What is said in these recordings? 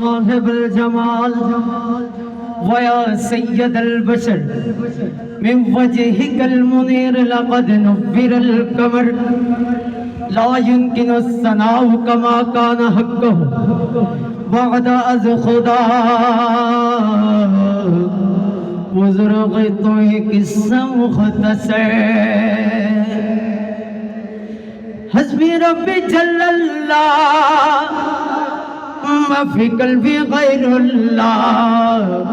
صاحب الجمال ويا سيد البشر من وجهك المنير لقد نور القمر لا يمكن الثناء كما كان حقه بعد از خدا بزرگ تو قصہ مختصر حسبي ربي جل الله ما في قلبي غير الله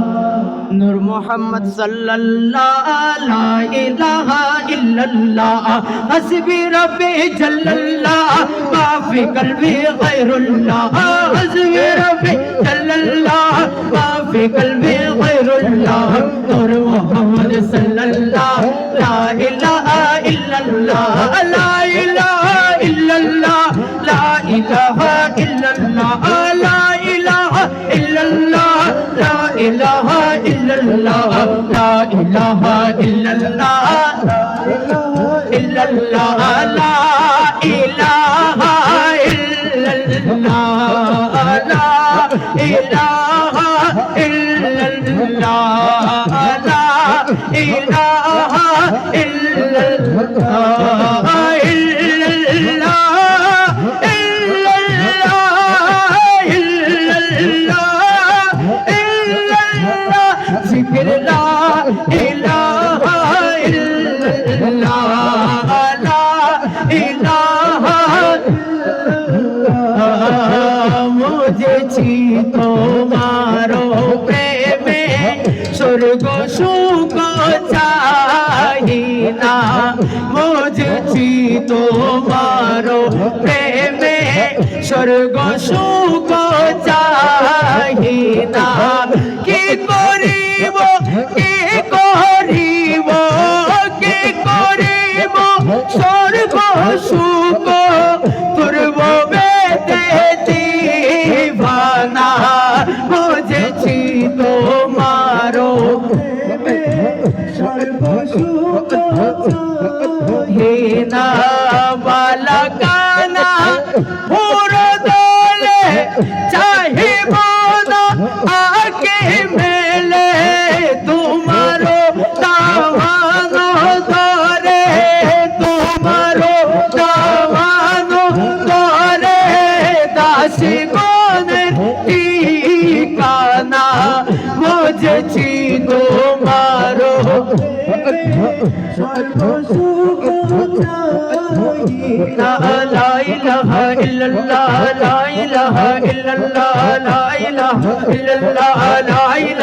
نور محمد صلى الله لا إله إلا الله حسبي ربي جل الله ما في قلبي غير الله حسبي ربي جل الله ما في قلبي غير الله نور محمد صلى الله لا إله إلا الله لا إله إلا الله لا إله إلا الله لا إله إلا الله لا إله إلا الله لا إله إلا الله إلا الله لا إله إلا الله لا إله إلا الله لا إله إلا الله তোমারো প্রেমে স্বর্গ সুখ চাহি না বুঝেছি তোমারো প্রেমে স্বর্গ সুখ চাহি না কি করিব কি করিব কি করিব স্বর্গ সুখ পূর্ব বেদে দিবানা বুঝেছি তোমারো স্বর্গ সুখ হে না বালকানা পুরো দলে চাহিব না আকে মেলে তোমারো দাওয়ানো ধরে তোমারো দাওয়ানো ধরে দাসী গণের ঠিকানা বুঝেছি তোমারো لا إله إلا الله لا إله إلا الله لا إله إلا الله لا إله